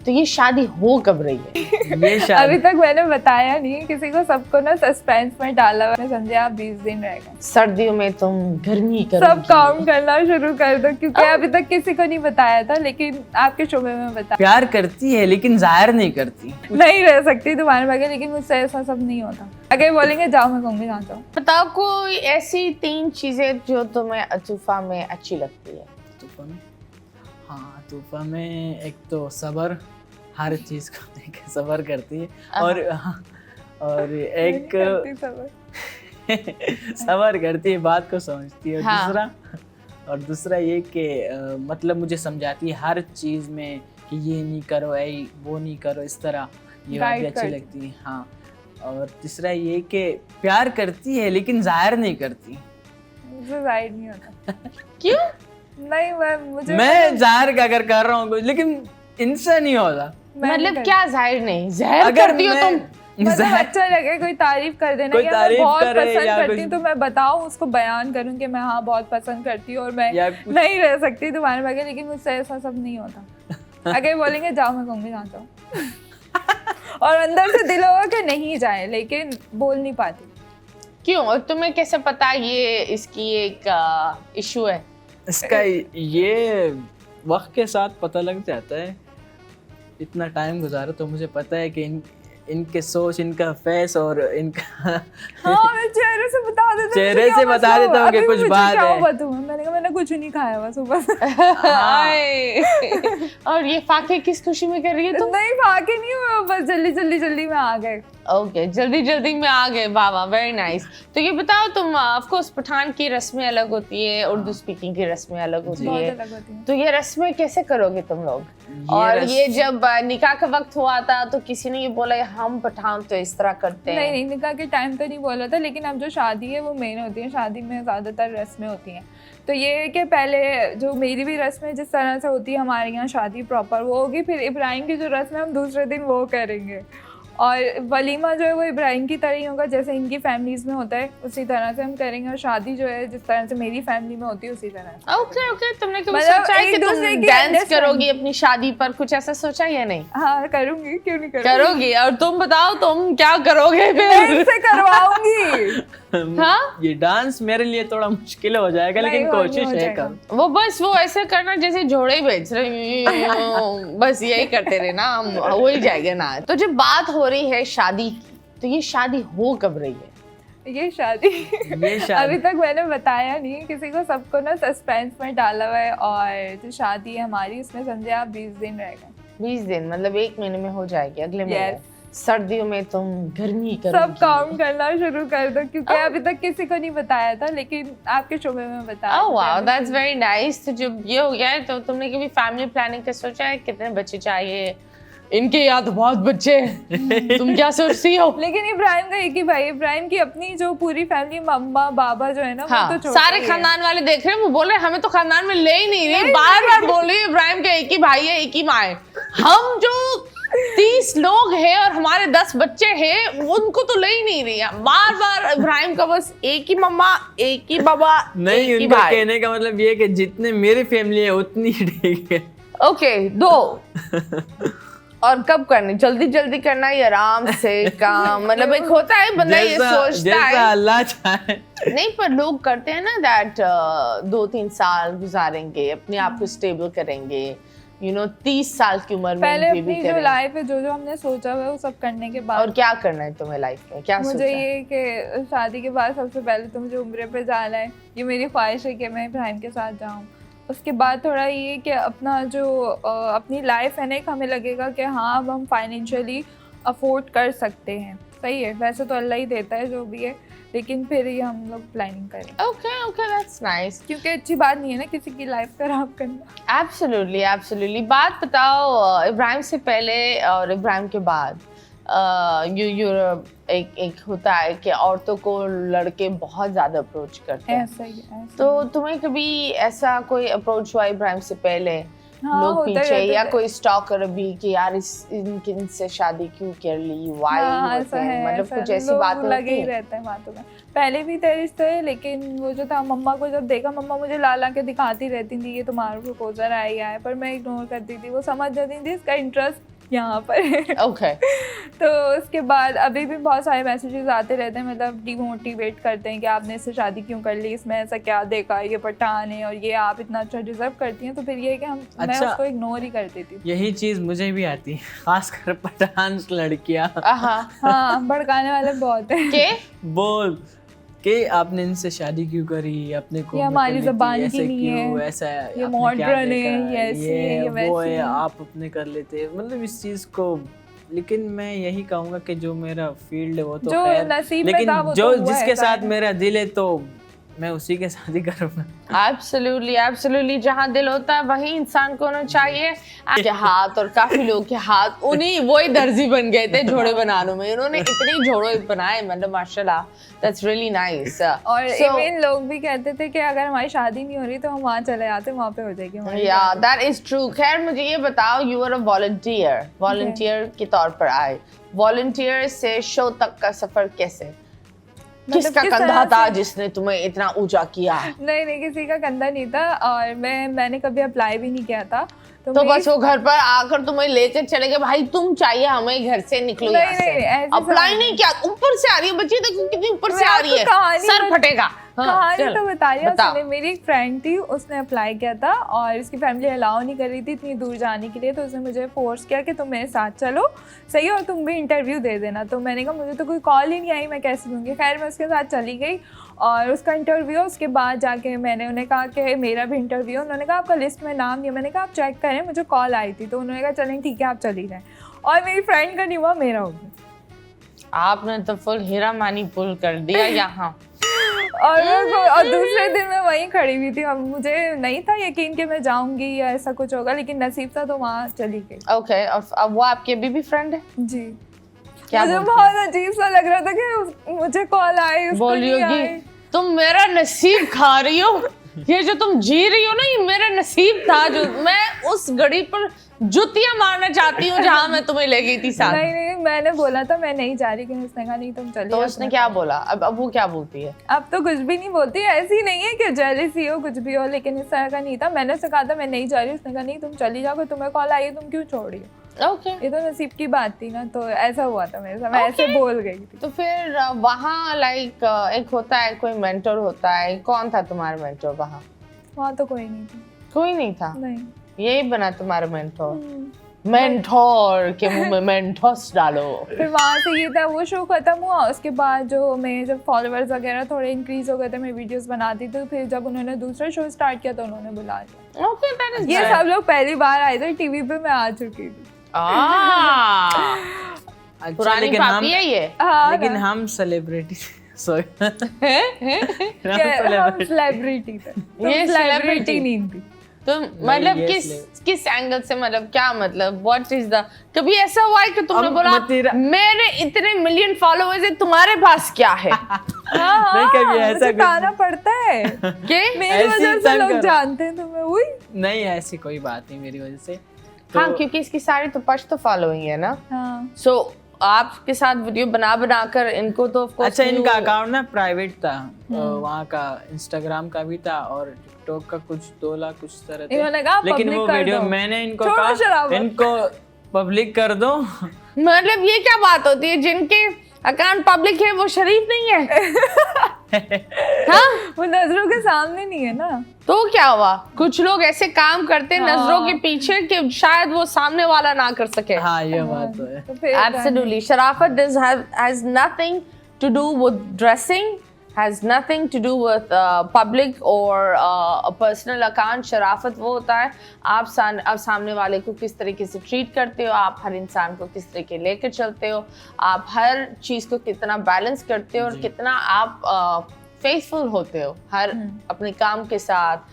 तो ये शादी हो कब रही है? ये शादी अभी तक मैंने बताया नहीं किसी को, सबको ना सस्पेंस में डाला हुआ है। समझे आप 20 दिन रह गए। सर्दियों में तुम गर्मी करोगी? सब काउंट करना शुरू कर दो क्योंकि अभी तक किसी को नहीं बताया था, लेकिन आपके शोबे में बता। प्यार करती है लेकिन जाहिर नहीं करती। नहीं रह सकती तुम्हारे बगैर, लेकिन मुझसे ऐसा सब नहीं होता। अगर बोलेंगे जाओ, मैं कहूँगी जहाँ जाओ। बताओ कोई ऐसी 3 चीजें जो तुम्हें अतूफा में अच्छी लगती है। तूफा में, हाँ तूफा में एक तो सब्र, हर चीज को देख के सब्र करती है, और एक सब्र करती है, बात को समझती है। हाँ। दूसरा ये कि मतलब मुझे समझाती है हर चीज में कि ये नहीं करो, वो नहीं करो, इस तरह, ये बात भी अच्छी लगती है। हाँ, और तीसरा ये कि प्यार करती है लेकिन जाहिर नहीं करती। मुझे जाहिर नहीं होता। क्यों? नहीं, मैं जाहिर अगर कर रहा हूँ लेकिन इनसे नहीं होता। मतलब क्या जाहिर नहीं? जाहिर अगर करती हो तुम? मतलब अच्छा लगे कोई तारीफ कर देना, कोई या मैं तारीफ बहुत करे पसंद या करती हूँ तो मैं बताऊँ, उसको बयान करूँ कि मैं हाँ बहुत पसंद करती हूँ और मैं नहीं रह सकती तुम्हारे बगैर, लेकिन मुझसे ऐसा सब नहीं होता। अगर बोलेंगे जाओ, मैं कहूँगी जहाँ जाओ। और अंदर से दिल होगा कि नहीं जाए, लेकिन बोल नहीं पाती। क्यों? और तुम्हें कैसे पता ये इसकी एक इशू है? इसका ये वक्त के साथ पता लग जाता है। इतना टाइम गुजारा तो मुझे पता है कि इनके सोच, इनका फेस और इनका हाँ, मैं चेहरे से बता देता हूँ। चेहरे से बता देता हूँ कि कुछ बात है। मैंने कहा मैंने कुछ नहीं खाया हुआ सुबह से। और ये फाके किस खुशी में कर रही है तुम? नहीं, फाके नहीं हुआ, बस जल्दी में आ गए। ओके, जल्दी में आ गए। वाह वाह, वेरी नाइस। तो ये बताओ तुम, ऑफ कोर्स पठान की रस्में अलग होती है, उर्दू स्पीकिंग की रस्में अलग होती है, तो ये रस्में कैसे करोगे तुम लोग? और ये जब निकाह का वक्त हुआ था तो किसी ने ये बोला हम पठान तो इस तरह करते हैं? नहीं, निकाह के टाइम तो नहीं बोला था, लेकिन अब जो शादी है वो मेन होती है। शादी में ज़्यादातर रस्में होती हैं। तो ये है कि पहले जो मेरी भी रस्में जिस तरह से होती है हमारे यहाँ शादी प्रॉपर वो होगी, फिर इब्राहिम की जो रस्म है हम दूसरे दिन वो करेंगे। और वलीमा जो है वो इब्राहिम की तरह ही होगा, जैसे इनकी फैमिलीज में होता है उसी तरह से हम करेंगे। और शादी जो है जिस तरह से मेरी फैमिली में होती है उसी तरह से। ओके, तुमने कभी सोचा है कि तुम डांस करोगी अपनी शादी पर? कुछ ऐसा सोचा या नहीं? हाँ, करूंगी, क्यों नहीं करोगी। और तुम बताओ तुम क्या करोगे फिर? मैं इससे करवाऊंगी। हाँ, ये डांस मेरे लिए थोड़ा मुश्किल हो जाएगा, लेकिन कोशिश है कर। वो ऐसे करना जैसे जोड़े ही बेच रहे, बस यही करते रहे ना, हो ही जाएगा ना। तो जब बात हो रही है शादी की, तो ये शादी हो कब रही है? ये शादी अभी तक मैंने बताया नहीं किसी को, सबको ना सस्पेंस में डाला हुआ है। और जो शादी है हमारी उसमें समझे आप 20 दिन रह गए। 20 दिन मतलब 1 महीने में हो जाएगी, अगले महीने। सर्दियों में तुम गर्मी करोगी? सब काउंट करना शुरू कर दो क्योंकि अभी तक किसी को नहीं बताया था, लेकिन आपके शोबे में बताया। Oh wow, that's very nice. तो जब ये हो गया है तो तुमने कभी फैमिली प्लानिंग का सोचा है? कितने बच्चे चाहिए? इनके यहाँ तो बहुत बच्चे तुम क्या सोचती हो? लेकिन इब्राहिम का एक ही भाई, इब्राहिम की अपनी जो पूरी फैमिली, मम्मा बाबा जो है ना, हाँ, वो तो सारे खानदान वाले देख रहे हैं, वो बोल रहे हैं हमें तो खानदान में ले ही नहीं रही। बार बोल रही है इब्राहिम का एक ही भाई है, एक ही माँ है। हम जो 30 लोग हैं और हमारे 10 बच्चे हैं, उनको तो ले ही नहीं रही है। बार इब्राहिम का बस एक ही मम्मा, एक ही बाबा, नहीं, उनका कहने का मतलब ये है कि जितने मेरी फैमिली है उतनी ठीक है। ओके, 2 और कब करनी? जल्दी करना या आराम से काम? मतलब एक होता है बंदा ये सोचता है जैसा अल्लाह चाहे। नहीं, पर लोग करते हैं ना दैट 2-3 साल गुजारेंगे, अपने आप को स्टेबल करेंगे, 30 साल की उम्र में पहले अपनी जो लाइफ है, जो हमने सोचा हुआ है वो सब करने के बाद। और क्या करना है तुम्हें लाइफ में? क्या मुझे ये कि शादी के बाद सबसे पहले तो मुझे उम्रे पे जाना है। ये मेरी ख्वाहिश है कि मैं इब्राहिम के साथ जाऊँ। उसके बाद थोड़ा ये कि अपना जो अपनी लाइफ है ना, एक हमें लगेगा कि हाँ अब हम फाइनेंशियली अफोर्ड कर सकते हैं। सही है, वैसे तो अल्लाह ही देता है जो भी है, लेकिन फिर ये हम लोग प्लानिंग करें। Okay, that's nice. क्योंकि अच्छी बात नहीं है ना किसी की लाइफ खराब करना। एब्सोल्युटली। बात बताओ, इब्राहिम से पहले और इब्राहिम के बाद एक होता है कि औरतों को लड़के बहुत ज्यादा अप्रोच करते हैं। ऐसा ही है। तो तुम्हें कभी ऐसा कोई अप्रोच हुआ इब्राहिम से पहले? हाँ, लोग पीछे या है। कोई स्टॉकर भी कि यार इनसे शादी क्यों कर ली, वाई होते हैं, मतलब कुछ ऐसी बात लगे ही रहता है बातों में। पहले भी थे रिश्ते, लेकिन वो जो था, मम्मा को जब देखा, मम्मा मुझे ला के दिखाती रहती थी ये तुम्हारा प्रपोजल आया है, पर मैं इग्नोर करती थी। वो समझ जाती थी इसका इंटरेस्ट यहाँ पर। ओके तो उसके बाद अभी भी बहुत सारे मैसेजेस आते रहते हैं, मतलब डिमोटिवेट करते हैं कि आपने इससे शादी क्यों कर ली, इसमें ऐसा क्या देखा, ये पठान है और ये आप इतना अच्छा डिजर्व करती हैं। तो फिर ये है कि मैं अच्छा, उसको इग्नोर ही कर देती हूँ। यही चीज मुझे भी आती है, खासकर पठान लड़कियां। हाँ, भड़काने वाले बहुत है के बोल कि आपने इनसे शादी क्यों करी, अपने को ये हमारी कर लेती, ज़बान की ऐसे नहीं क्यों, है, ऐसा ये आपने क्या मॉडर्न देखा, है, ये ऐसी है, ये वो वैसी है, है। आप अपने कर लेते, मतलब इस चीज को। लेकिन मैं यही कहूंगा कि जो मेरा फील्ड है वो तो जो खैर, नसीब में लेकिन था वो जो तो हुआ है, जिसके साथ सारे। मेरा दिल है तो मैं उसी के साथ ही करूंगा। एब्सोल्युटली एब्सोल्युटली, जहाँ दिल होता है वही इंसान को होना चाहिए। के हाथ और काफी लोग के हाथ उन्हीं वही दर्जी बन गए थे जोड़े बनाने में, उन्होंने इतने जोड़े बनाए, मतलब माशाल्लाह, दैट्स रियली नाइस। और इवन लोग भी कहते थे कि अगर हमारी शादी नहीं हो रही तो हम वहाँ चले आते, वहाँ पे हो जाएगी हमारी या शादी। That is true. खैर मुझे ये बताओ, यू आर अ वॉलंटियर के तौर पर आए, वॉलंटियर से शो तक का सफर कैसे, किसका किस कंधा तरह था से? जिसने तुम्हें इतना ऊंचा किया? नहीं, किसी का कंधा नहीं था, और मैंने कभी अप्लाई भी नहीं किया था। तो मेरी- बस वो घर पर आकर तुम्हें लेकर चले गए, भाई तुम चाहिए हमें, घर से निकलो नहीं, यहाँ से। नहीं, ऐसे अप्लाई सब नहीं किया, ऊपर से आ रही है बच्ची, देखो कितनी ऊपर से मैं आ रही है, आपको कहानी सर बत- फटेगा। हाँ, कहानी चल, तो बता रही हूँ, बताओ। सुनिए। मेरी एक फ्रेंड थी, उसने अप्लाई किया था और उसकी फैमिली अलाउ नहीं कर रही थी इतनी दूर जाने के लिए, तो उसने मुझे फोर्स किया कि तुम मेरे साथ चलो, सही, और तुम भी इंटरव्यू दे देना। तो मैंने कहा मुझे तो कोई कॉल ही नहीं आई, मैं कैसे दूंगी। खैर मैं उसके साथ चली गई और उसका इंटरव्यू, उसके बाद जाके मैंने उन्हें कहा कि मेरा भी इंटरव्यू। उन्होंने कहा आपका लिस्ट में नाम नहीं है। मैंने कहा आप चेक करें, मुझे कॉल आई थी। तो उन्होंने कहा चलें ठीक है आप चली जाएँ, और मेरी फ्रेंड का नहीं हुआ, मेरा हो गया। आपने तो फुल हीरा मानी पुल कर दिया यहाँ। और दूसरे दिन मैं वहीं खड़ी हुई थी, अब मुझे नहीं था यकीन कि मैं जाऊंगी या ऐसा कुछ होगा, लेकिन नसीब था तो वहाँ चली गई। ओके, और अब वो आपकी अभी भी फ्रेंड है? जी। क्या मुझे बोलती बहुत अजीब सा लग रहा था कि मुझे कॉल आई, उसको बोल रही नहीं होगी आई। तुम मेरा नसीब खा रही हो, ये जो तुम जी रही हो ना, ये मेरा नसीब था, जो मैं उस घड़ी पर जुतियां मारना चाहती हूँ जहाँ मैं तुम्हें ले गई थी साथ। नहीं, मैंने बोला था मैं नहीं जा रही, लेकिन उसने कहा नहीं तुम चली तो जाओ। उसने क्या बोला? अब वो क्या बोलती है? अब तो कुछ भी नहीं बोलती, ऐसी नहीं है कि जेलसी हो कुछ भी हो, लेकिन इस तरह का नहीं था। मैंने उससे कहा था मैं नहीं जा रही, उसने कहा नहीं तुम चली जाओ, तुम्हें कॉल आई है तुम क्यों छोड़ रही हो। ओके, ये तो नसीब की बात थी ना, तो ऐसा हुआ था मेरे साथ, मैं ऐसे बोल गई थी। तो फिर वहाँ लाइक एक होता है, कोई मेंटर होता है, कौन था तुम्हारा मेंटर वहाँ? वहाँ तो कोई नहीं था। कोई नहीं था, नहीं। यही बना तुम्हारा मेंटोर। मेंटोर के मुंह में मेंटोस डालो। फिर वहाँ से ये था, वो शो खत्म हुआ, उसके बाद जो मेरे जब फॉलोअर्स वगैरह थोड़े इंक्रीज हो गए थे, मैं वीडियोस बनाती थी, फिर जब उन्होंने दूसरा शो स्टार्ट किया तो उन्होंने बुला लिया। ओके, दैट इज ये सब लोग पहली बार आए थे टीवी पे, मैं आ चुकी थी। अच्छा, पुरानी लेकिन हम पापी है ये। हाँ लेकिन ना। हम सेलिब्रिटी सॉरी हम सेलिब्रिटी थे, ये तुम celebrity। सेलिब्रिटी नहीं थी। तो मतलब ये किस एंगल से, मतलब क्या, मतलब व्हाट इज द, कभी ऐसा हुआ है कि तुमने अब बोला मतीरा- मेरे इतने मिलियन फॉलोअर्स हैं, तुम्हारे पास क्या है? हाँ, नहीं, कभी ऐसा मुझे कुछ- गाना पड़ता है के मेरी ऐसी वजह से तंग लोग करो। जानते हैं तुम्हें। हुई नहीं, ऐसी कोई बात नहीं मेरी वजह से। हाँ, क्योंकि इसकी सारी तो पश्तो फॉलोइंग है ना, हाँ। सो आपके साथ वीडियो बना कर इनको तो of course अच्छा, इनका you- अकाउंट ना प्राइवेट था, वहाँ का इंस्टाग्राम का भी था और टिकटॉक का कुछ 2 लाख कुछ तरह थे। इन्होंने कहा लेकिन public वो कर वीडियो दो। मैंने इनको छोड़ो कहा शराबत। इनको पब्लिक कर दो। मतलब ये क्या बात होती है, जिनके अकाउंट पब्लिक है वो शरीफ नहीं है? हाँ, वो नजरों के सामने नहीं है ना। तो क्या हुआ, कुछ लोग ऐसे काम करते हैं नजरों के पीछे कि शायद वो सामने वाला ना कर सके। हाँ, ये बात तो है। तो फिर Absolutely. Sharafat has nothing to do with dressing, has nothing to do with public or a personal account. शराफत वो होता है आप सामने वाले को किस तरीके से ट्रीट करते हो, आप हर इंसान को किस तरीके लेकर चलते हो, आप हर चीज़ को कितना बैलेंस करते हो और कितना आप फेथफुल होते हो हर अपने काम के साथ,